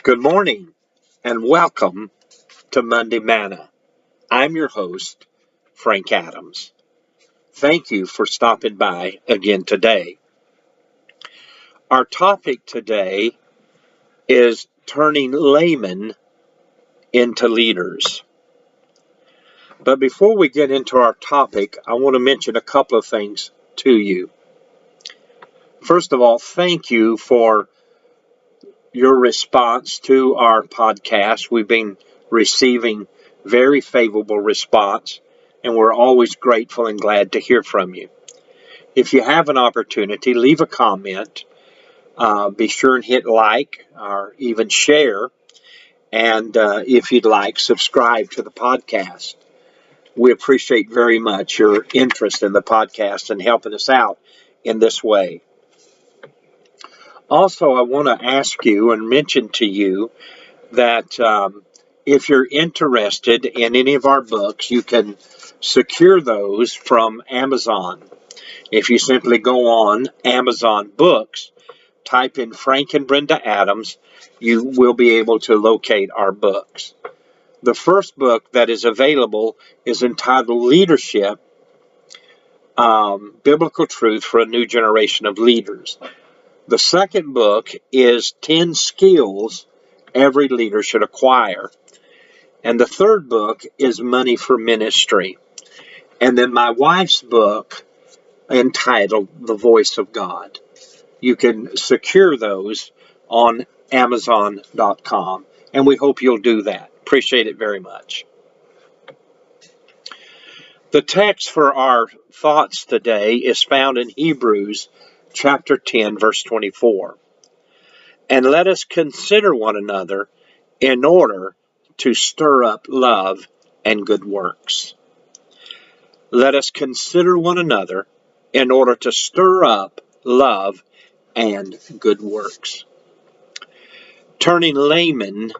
Good morning and welcome to Monday Manna. I'm your host, Frank Adams. Thank you for stopping by again today. Our topic today is turning laymen into leaders. But before we get into our topic, I want to mention a couple of things to you. First of all, thank you for your response to our podcast. We've been receiving very favorable response, and we're always grateful and glad to hear from you. If you have an opportunity, leave a comment. Be sure and hit like or even share. And if you'd like, subscribe to the podcast. We appreciate very much your interest in the podcast and helping us out in this way. Also, I want to ask you and mention to you that if you're interested in any of our books, you can secure those from Amazon. If you simply go on Amazon Books, type in Frank and Brenda Adams, you will be able to locate our books. The first book that is available is entitled Leadership, Biblical Truth for a New Generation of Leaders. The second book is 10 Skills Every Leader Should Acquire. And the third book is Money for Ministry. And then my wife's book entitled The Voice of God. You can secure those on Amazon.com. And we hope you'll do that. Appreciate it very much. The text for our thoughts today is found in Hebrews chapter 10, verse 24. And let us consider one another in order to stir up love and good works. Let us consider one another in order to stir up love and good works. Turning laymen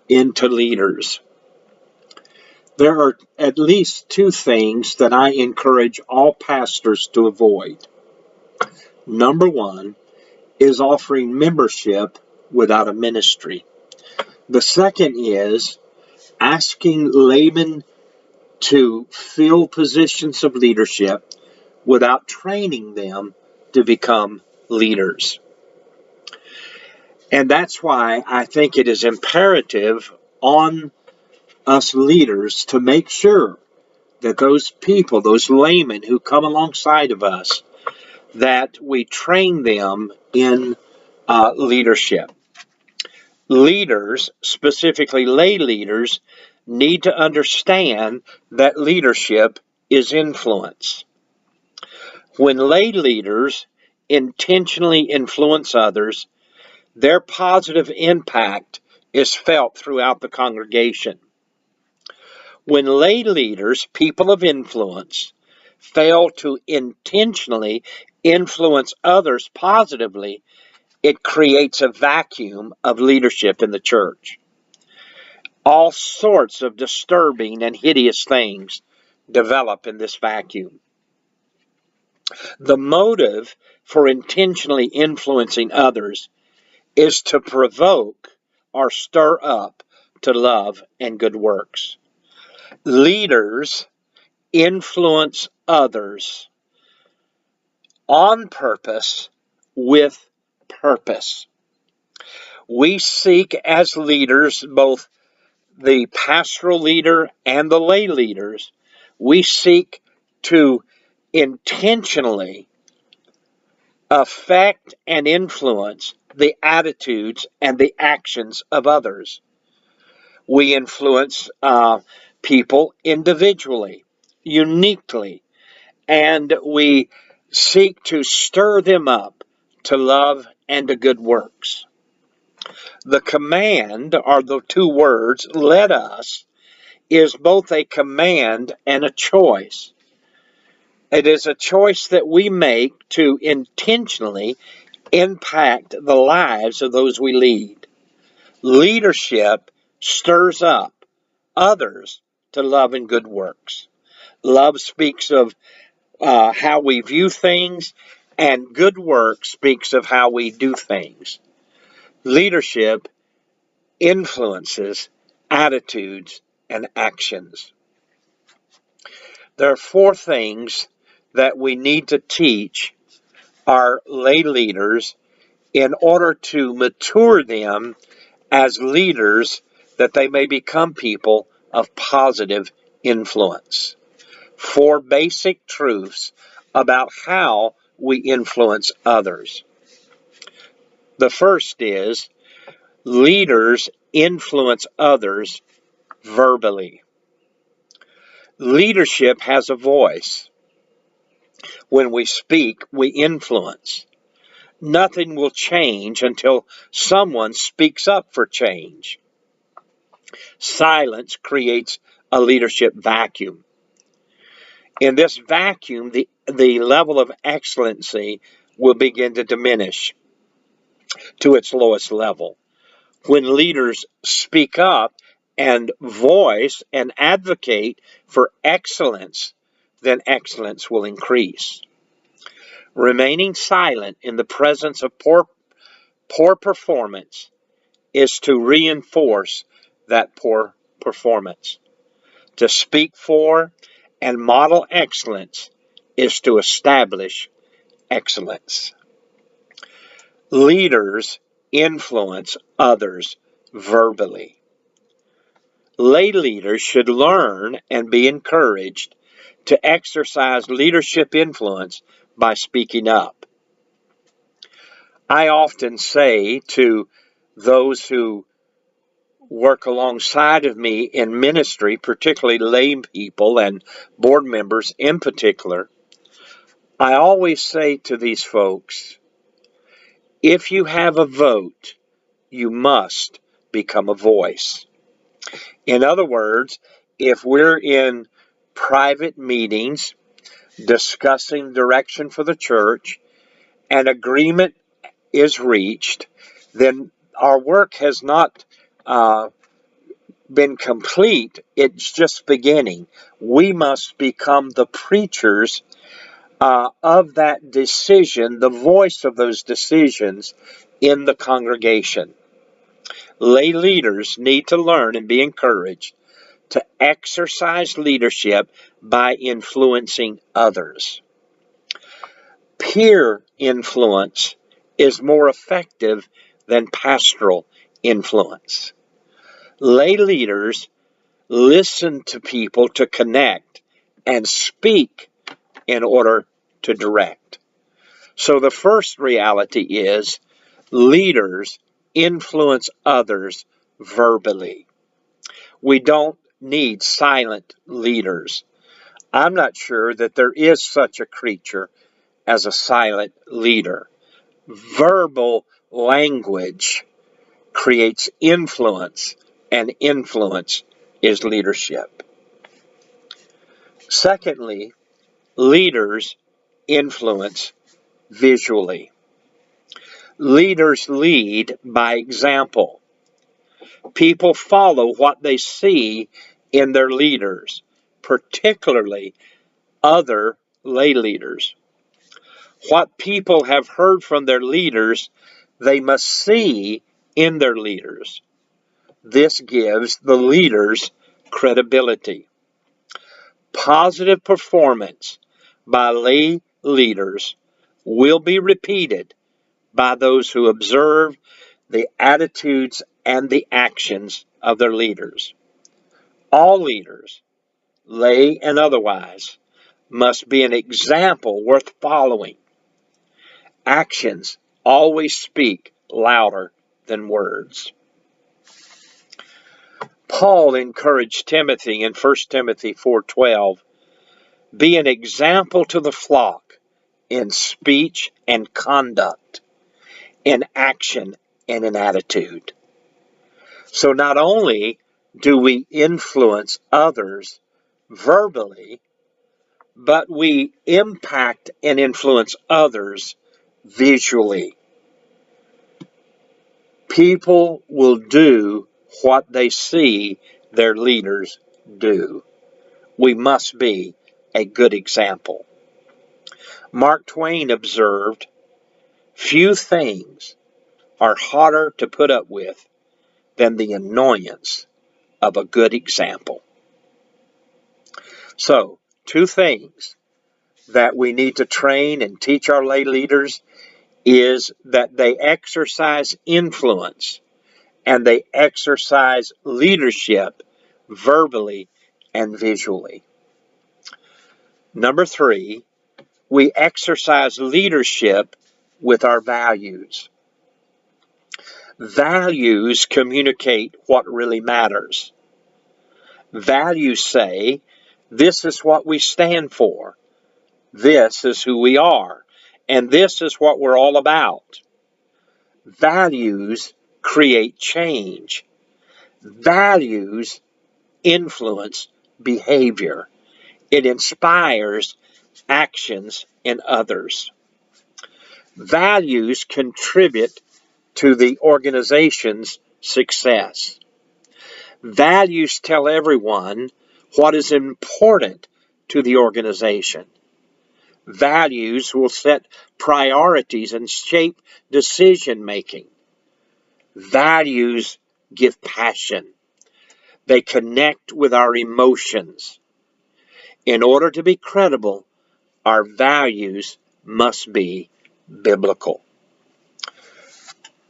into leaders. There are at least two things that I encourage all pastors to avoid. Number one is offering membership without a ministry. The second is asking laymen to fill positions of leadership without training them to become leaders. And that's why I think it is imperative on us leaders to make sure that those people, those laymen who come alongside of us, that we train them in leadership. Leaders, specifically lay leaders, need to understand that leadership is influence. When lay leaders intentionally influence others, their positive impact is felt throughout the congregation. When lay leaders, people of influence, fail to intentionally influence others positively, it creates a vacuum of leadership in the church. All sorts of disturbing and hideous things develop in this vacuum. The motive for intentionally influencing others is to provoke or stir up to love and good works. Leaders influence others on purpose with purpose. We seek as leaders, both the pastoral leader and the lay leaders, we seek to intentionally affect and influence the attitudes and the actions of others. We influence people individually, uniquely, and we seek to stir them up to love and to good works. The command, or the two words, let us, is both a command and a choice. It is a choice that we make to intentionally impact the lives of those we lead. Leadership stirs up others to love and good works. Love speaks of how we view things, and good work speaks of how we do things. Leadership influences, attitudes, and actions. There are four things that we need to teach our lay leaders in order to mature them as leaders, that they may become people of positive influence. Four basic truths about how we influence others. The first is leaders influence others verbally. Leadership has a voice. When we speak, we influence. Nothing will change until someone speaks up for change. Silence creates a leadership vacuum. In this vacuum, the level of excellency will begin to diminish to its lowest level. When leaders speak up and voice and advocate for excellence, then excellence will increase. Remaining silent in the presence of poor performance is to reinforce that poor performance. To speak for and model excellence is to establish excellence. Leaders influence others verbally. Lay leaders should learn and be encouraged to exercise leadership influence by speaking up. I often say to those who work alongside of me in ministry, particularly lay people and board members in particular, I always say to these folks, if you have a vote, you must become a voice. In other words, if we're in private meetings discussing direction for the church and agreement is reached, then our work has not been complete. It's just beginning. We must become the preachers of that decision, the voice of those decisions in the congregation. Lay leaders need to learn and be encouraged to exercise leadership by influencing others. Peer influence is more effective than pastoral influence. Lay leaders listen to people to connect and speak in order to direct. So the first reality is leaders influence others verbally. We don't need silent leaders. I'm not sure that there is such a creature as a silent leader. Verbal language creates influence, and influence is leadership. Secondly, leaders influence visually. Leaders lead by example. People follow what they see in their leaders, particularly other lay leaders. What people have heard from their leaders, they must see in their leaders. This gives the leaders credibility. Positive performance by lay leaders will be repeated by those who observe the attitudes and the actions of their leaders. All leaders, lay and otherwise, must be an example worth following. Actions always speak louder than words. Paul encouraged Timothy in 1 Timothy 4:12, be an example to the flock in speech and conduct, in action and in attitude. So not only do we influence others verbally, but we impact and influence others visually. People will do what they see their leaders do. We must be a good example. Mark Twain observed, few things are harder to put up with than the annoyance of a good example. So, two things that we need to train and teach our lay leaders is that they exercise influence and they exercise leadership verbally and visually. Number three, we exercise leadership with our values. Values communicate what really matters. Values say, this is what we stand for. This is who we are. And this is what we're all about. Values create change. Values influence behavior. It inspires actions in others. Values contribute to the organization's success. Values tell everyone what is important to the organization. Values will set priorities and shape decision making. Values give passion. They connect with our emotions. In order to be credible, our values must be biblical.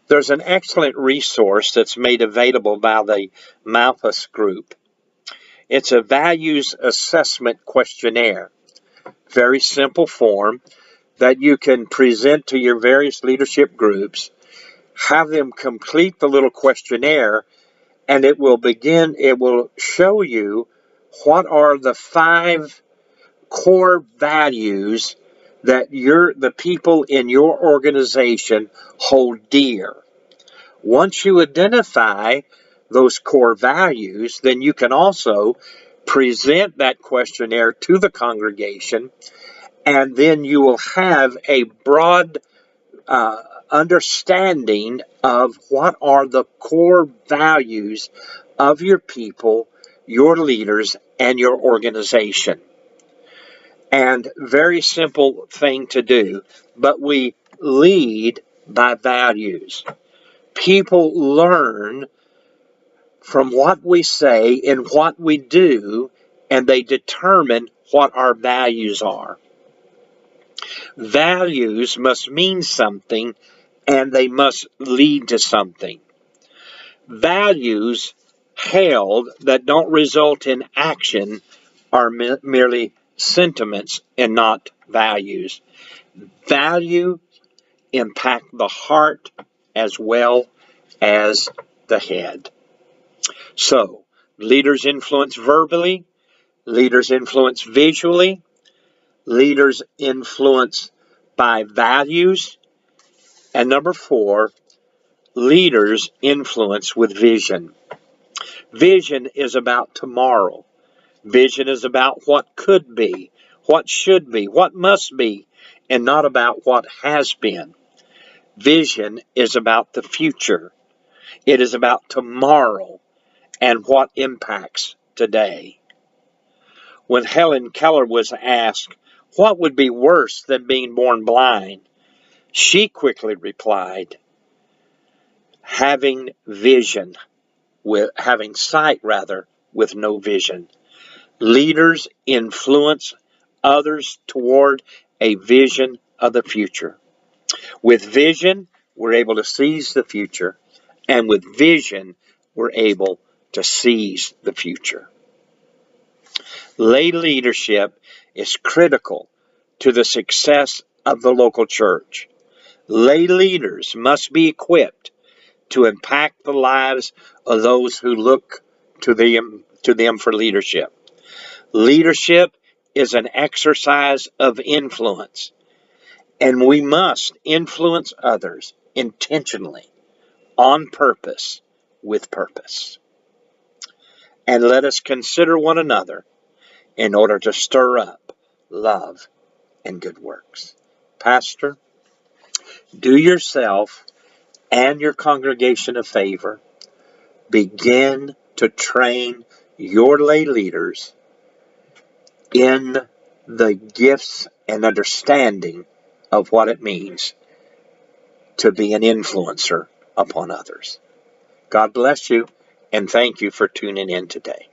There's an excellent resource that's made available by the Malthus Group. It's a values assessment questionnaire. Very simple form that you can present to your various leadership groups. Have them complete the little questionnaire, and it will show you what are the 5 core values that the people in your organization hold dear. Once you identify those core values, then you can also present that questionnaire to the congregation, and then you will have a broad understanding of what are the core values of your people, your leaders, and your organization. And very simple thing to do, but we lead by values. People learn from what we say and what we do, and they determine what our values are. Values must mean something, and they must lead to something. Values held that don't result in action are merely sentiments and not values. Value impact the heart as well as the head. So, leaders influence verbally, leaders influence visually, leaders influence by values, and number 4, leaders influence with vision. Vision is about tomorrow. Vision is about what could be, what should be, what must be, and not about what has been. Vision is about the future. It is about tomorrow and what impacts today. When Helen Keller was asked, what would be worse than being born blind? She quickly replied, having sight with no vision. Leaders influence others toward a vision of the future. With vision, we're able to seize the future, and with vision, we're able to seize the future. Lay leadership is critical to the success of the local church. Lay leaders must be equipped to impact the lives of those who look to them for leadership. Leadership is an exercise of influence, and we must influence others intentionally, on purpose, with purpose. And let us consider one another in order to stir up love and good works. Pastor, do yourself and your congregation a favor. Begin to train your lay leaders in the gifts and understanding of what it means to be an influencer upon others. God bless you, and thank you for tuning in today.